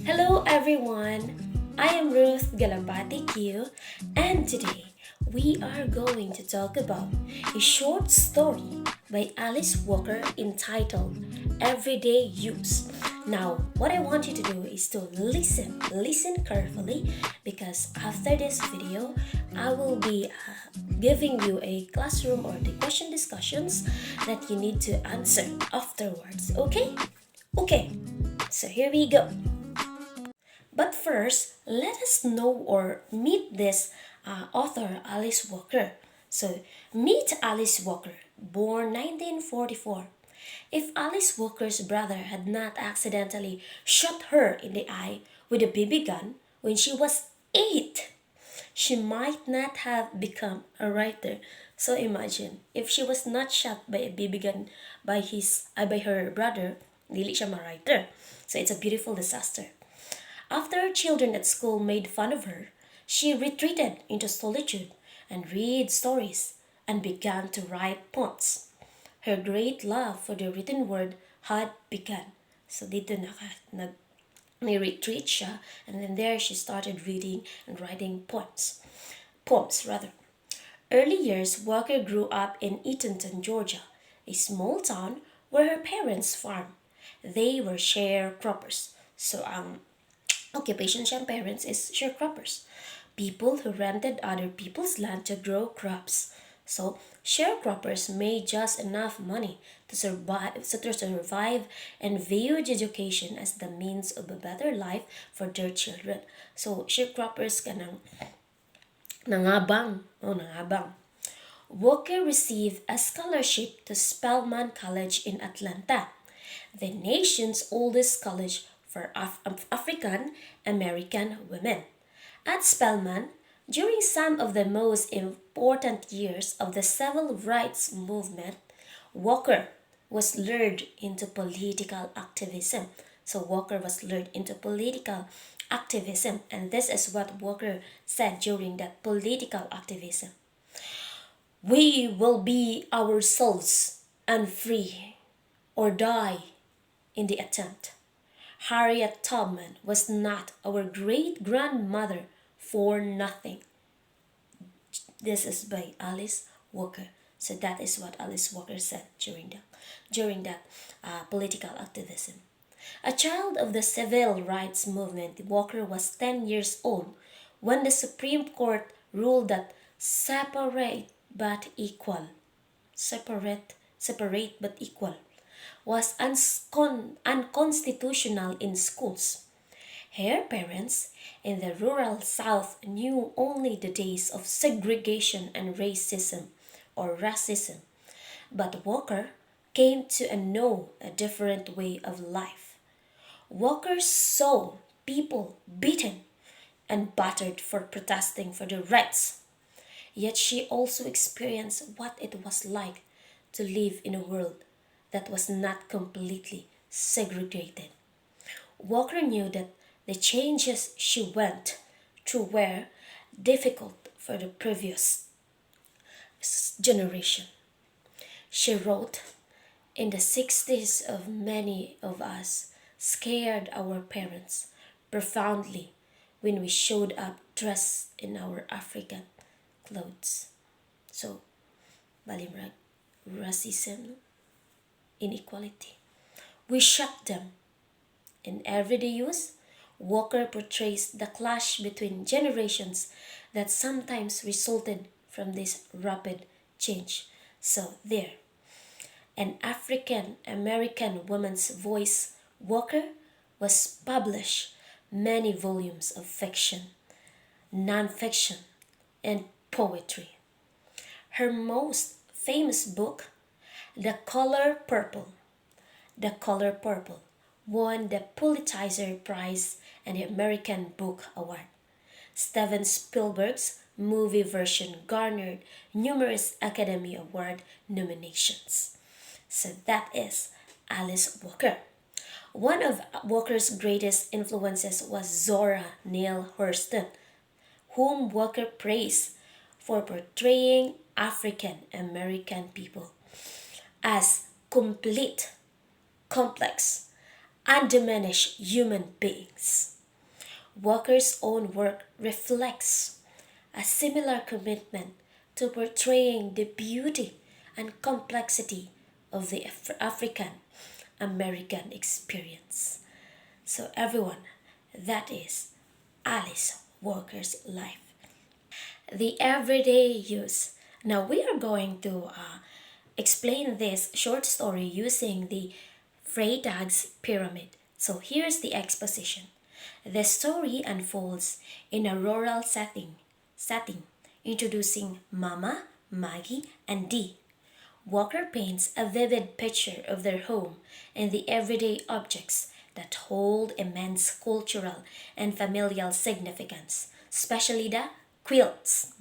Hello everyone, I am Ruth Galabati Q, and today we are going to talk about a short story by Alice Walker entitled Everyday Use. Now, what I want you to do is to listen carefully because after this video, I will be giving you a classroom or the question discussions that you need to answer afterwards, okay? Okay, so here we go. But first, let us know or meet this author, Alice Walker. So, meet Alice Walker, born 1944. If Alice Walker's brother had not accidentally shot her in the eye with a BB gun when she was 8, she might not have become a writer. So imagine, if she was not shot by a BB gun by her brother, dili siya ma-writer. So it's a beautiful disaster. After her children at school made fun of her, she retreated into solitude and read stories and began to write poems. Her great love for the written word had begun. So dito retreat siya, and then there she started reading and writing poems. Poems rather. Early years, Walker grew up in Eatonton, Georgia, a small town where her parents farmed. They were sharecroppers. So occupation siyang parents is sharecroppers, people who rented other people's land to grow crops. So sharecroppers made just enough money to survive and viewed education as the means of a better life for their children. So sharecroppers kanang nangabang. Walker received a scholarship to Spelman College in Atlanta, the nation's oldest college for African American women. At Spelman, during some of the most important years of the civil rights movement, Walker was lured into political activism. So Walker was lured into political activism, and this is what Walker said during that political activism. We will be ourselves and free or die in the attempt. Harriet Tubman was not our great grandmother for nothing. This is by Alice Walker. So that is what Alice Walker said during that political activism. A child of the civil rights movement, Walker was 10 years old when the Supreme Court ruled that separate but equal, separate but equal, was unconstitutional in schools. Her parents in the rural South knew only the days of segregation and racism, but Walker came to know a different way of life. Walker saw people beaten and battered for protesting for their rights. Yet she also experienced what it was like to live in a world that was not completely segregated. Walker knew that the changes she went through were difficult for the previous generation. She wrote, in the 60s of many of us scared our parents profoundly when we showed up dressed in our African clothes. So, balimrag, racism, inequality. We shocked them. In everyday use, Walker portrays the clash between generations that sometimes resulted from this rapid change. So, there, an African American woman's voice, Walker, was published many volumes of fiction, nonfiction, and poetry. Her most famous book, The Color Purple, The Color Purple, won the Pulitzer Prize and the American Book Award. Steven Spielberg's movie version garnered numerous Academy Award nominations. So that is Alice Walker. One of Walker's greatest influences was Zora Neale Hurston, whom Walker praised for portraying African American people as complete, complex, undiminished human beings. Walker's own work reflects a similar commitment to portraying the beauty and complexity of the African American experience. So, everyone, that is Alice Walker's life. The everyday use. Now, we are going to explain this short story using the Freytag's pyramid. So, here's the exposition. The story unfolds in a rural setting introducing Mama, Maggie, and Dee. Walker paints a vivid picture of their home and the everyday objects that hold immense cultural and familial significance, especially the quilts,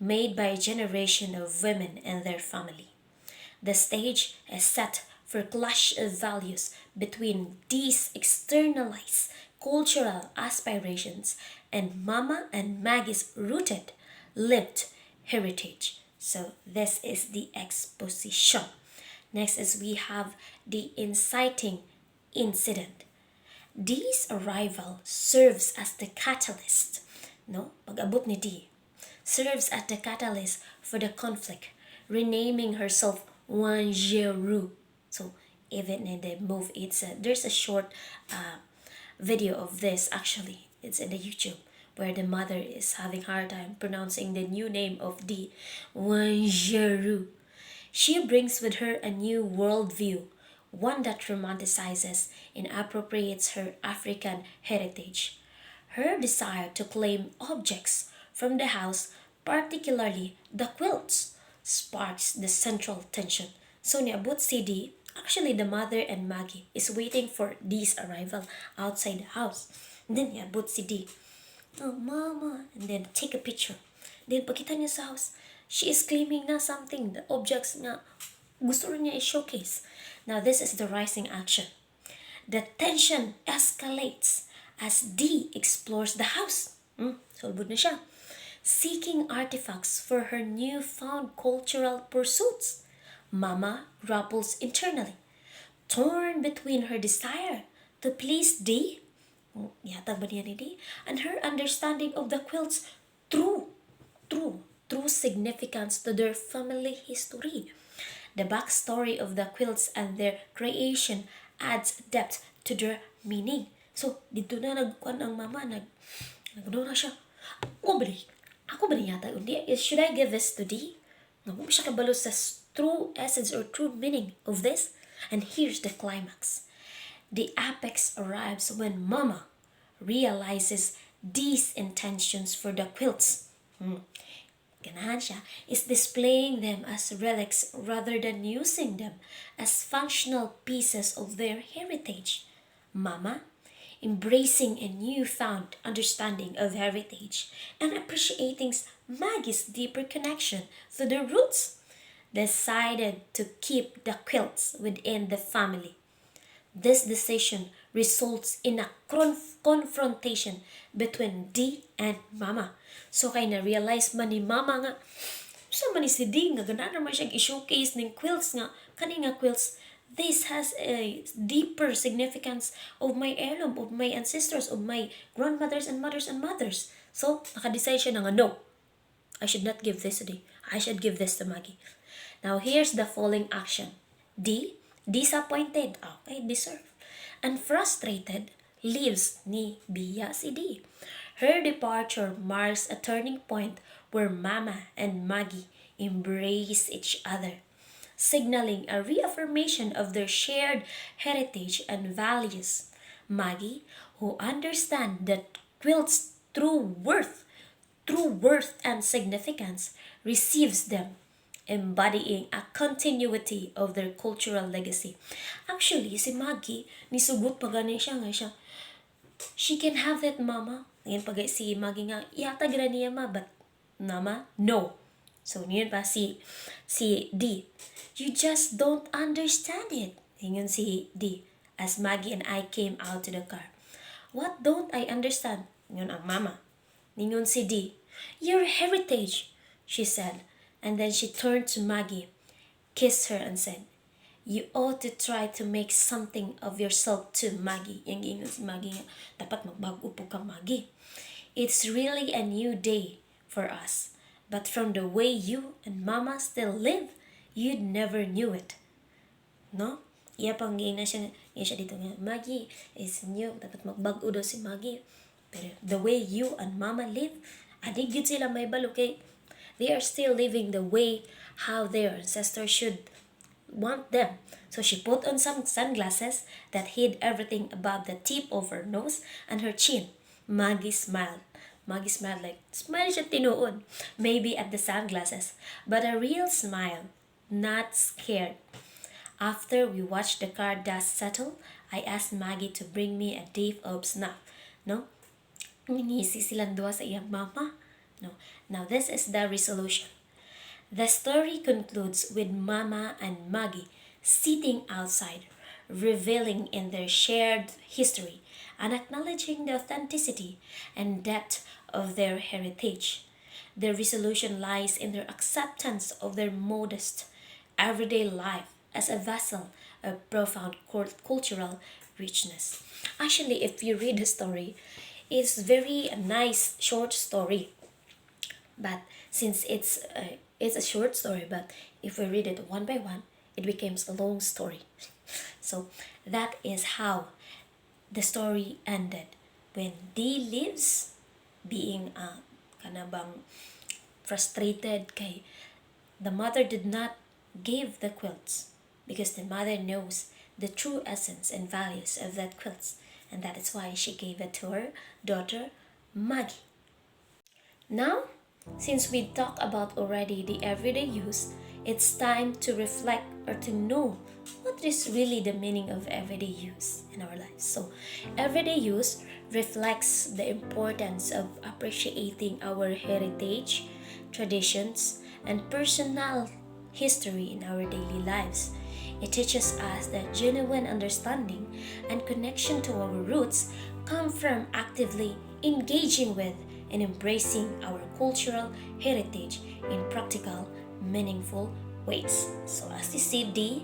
made by a generation of women and their family. The stage is set for clash of values between these externalized cultural aspirations and Mama and Maggie's rooted, lived heritage. So this is the exposition. Next is we have the inciting incident. Dee's arrival serves as the catalyst. No, pag-abot ni Dee serves as the catalyst for the conflict, renaming herself Wanjiru. So even in the movie, there's a short video of this actually. It's in the YouTube where the mother is having hard time pronouncing the new name of the Wanjiru. She brings with her a new worldview, one that romanticizes and appropriates her African heritage. Her desire to claim objects from the house, particularly the quilts, sparks the central tension. So niabot si Dee, actually the mother and Maggie is waiting for Dee's arrival outside the house. And then niabot si Dee, "Oh, mama," and then take a picture. Then pagkita niya sa house, she is claiming na something, the objects na gusto rin niya i-showcase. Now this is the rising action. The tension escalates as Dee explores the house. Solbod na siya. Seeking artifacts for her newfound cultural pursuits. Mama grapples internally, torn between her desire to please Dee, yata ba niya ni Dee, and her understanding of the quilt's true, true significance to their family history. The backstory of the quilts and their creation adds depth to their meaning. So, dito na nagkuhan ang mama, nagno na siya. Ako ba yata, should I give this to Dee? Nga mo siya kabalo sa true essence or true meaning of this? And here's the climax. The apex arrives when Mama realizes Dee's intentions for the quilts. Ganahan siya is displaying them as relics rather than using them as functional pieces of their heritage. Mama, embracing a newfound understanding of heritage and appreciating Maggie's deeper connection to the roots, decided to keep the quilts within the family. This decision results in a confrontation between Dee and Mama. So kay na-realize man ni Mama nga, sa man ni si Dee nga gana naman siyang i-showcase ng quilts nga, kani nga quilts, this has a deeper significance of my heirloom, of my ancestors, of my grandmothers and mothers and mothers. So, nakadecide siya na nga, no, I should not give this to Dee. I should give this to Maggie. Now, here's the falling action. Dee, disappointed, okay, deserve, and frustrated, leaves ni Bia si Dee. Her departure marks a turning point where Mama and Maggie embrace each other, signaling a reaffirmation of their shared heritage and values. Maggie, who understands that quilt's true worth and significance, receives them, embodying a continuity of their cultural legacy. Actually, si Maggie, nisugot pa gani siya nga siya. She can have that, Mama. Ngayon pag si Maggie nga, yata gana niya ma, but Mama, no. So, ngayon pa si Dee, you just don't understand it. Ngayon si Dee, as Maggie and I came out to the car. What don't I understand? Ngayon ang Mama. Ngayon si Dee, your heritage, she said. And then she turned to Maggie, kissed her, and said, You ought to try to make something of yourself too, Maggie. Yung ingon si Maggie nga, dapat magbago po ka, Maggie. It's really a new day for us. But from the way you and Mama still live, you'd never knew it. No? Iya pang siya dito nga, Maggie, is new, dapat magbago daw si Maggie. Pero the way you and Mama live, adig yun sila may balo kay they are still living the way how their ancestors should want them. So she put on some sunglasses that hid everything above the tip of her nose and her chin. Maggie smiled. Maggie smiled like, smile siya tinuod. Maybe at the sunglasses, but a real smile, not scared. After we watched the car dust settle, I asked Maggie to bring me a dish of snuff. No? Nginisi silang duwa sa iyang mama. No. Now this is the resolution. The story concludes with Mama and Maggie sitting outside, reveling in their shared history and acknowledging the authenticity and depth of their heritage. The resolution lies in their acceptance of their modest, everyday life as a vessel of profound cultural richness. Actually, if you read the story, it's very a nice short story. But since it's a short story, but if we read it one by one, it becomes a long story. So that is how the story ended when Dee lives being kanabang frustrated kay the mother did not give the quilts because the mother knows the true essence and values of that quilts, and that is why she gave it to her daughter Maggie. Now, since we talked about already the everyday use, it's time to reflect or to know what is really the meaning of everyday use in our lives. So, everyday use reflects the importance of appreciating our heritage, traditions, and personal history in our daily lives. It teaches us that genuine understanding and connection to our roots come from actively engaging with and embracing our cultural heritage in practical, meaningful ways. So as you see, Dee,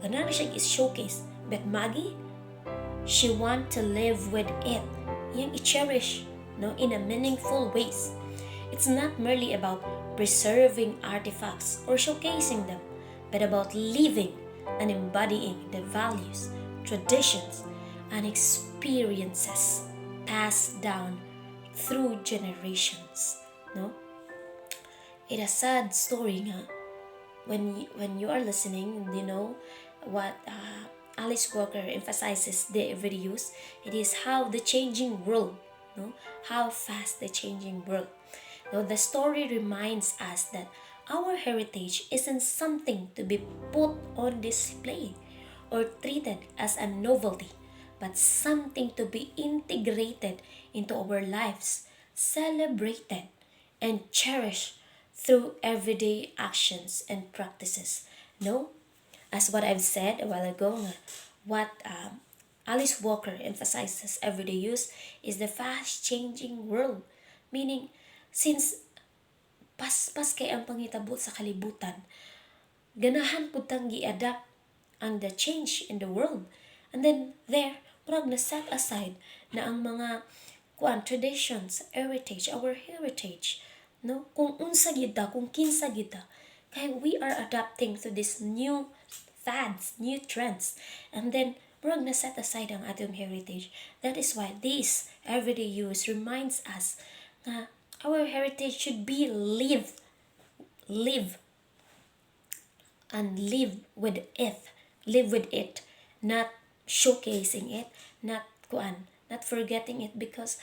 ganun siya is-showcase. But Maggie, she want to live with it. Yung i-cherish, no, in a meaningful ways. It's not merely about preserving artifacts or showcasing them, but about living and embodying the values, traditions, and experiences passed down through generations. No, it's a sad story nga when you are listening. You know what Alice Walker emphasizes the everyday use. It is how the changing world, no, how fast the changing world. Now the story reminds us that our heritage isn't something to be put on display or treated as a novelty, but something to be integrated into our lives, celebrated, and cherished through everyday actions and practices. No? As what I've said a while ago, what Alice Walker emphasizes everyday use is the fast-changing world. Meaning, since pas kay ang pangitabot sa kalibutan, ganahan pud tang gi-adapt ang the change in the world. And then there, murag na set aside na ang mga traditions, heritage, our heritage, no? Kung unsa gyud ta, kung kinsa gyud ta, kay we are adapting to this new fads, new trends. And then murag na set aside ang atong heritage. That is why this everyday use reminds us na our heritage should be live and live with it, not showcasing it, not forgetting it, because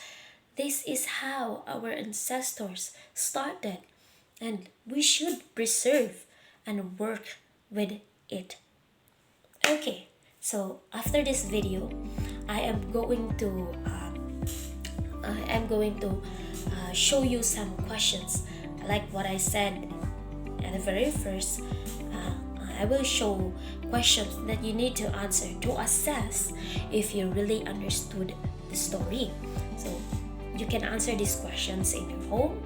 this is how our ancestors started, and we should preserve and work with it. Okay, so after this video, I am going to show you some questions like what I said at the very first. I will show questions that you need to answer to assess if you really understood the story. So you can answer these questions in your home,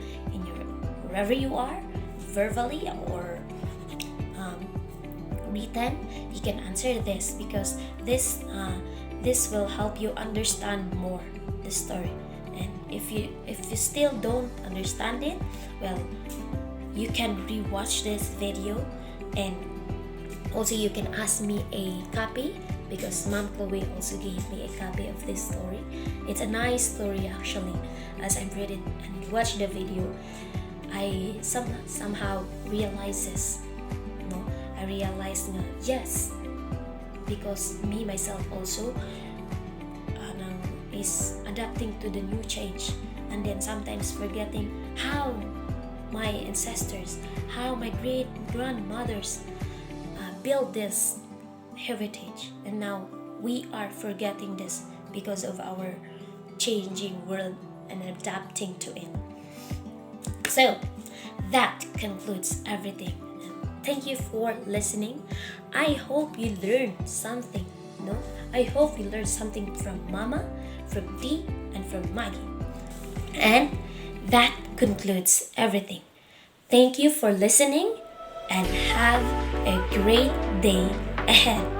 wherever you are, verbally or written, you can answer this because this will help you understand more the story. And if you still don't understand it, well, you can rewatch this video, and also you can ask me a copy because Mom Chloe also gave me a copy of this story. It's a nice story actually. As I read it and watched the video, I somehow realizes, I realized na yes, because me myself also is adapting to the new change, and then sometimes forgetting how my ancestors, how my great grandmothers built this heritage, and now we are forgetting this because of our changing world and adapting to it. So that concludes everything. Thank you for listening. I hope you learned something. No, I hope you learned something from Mama, from Dee, and from Maggie. And that concludes everything. Thank you for listening and have a great day ahead.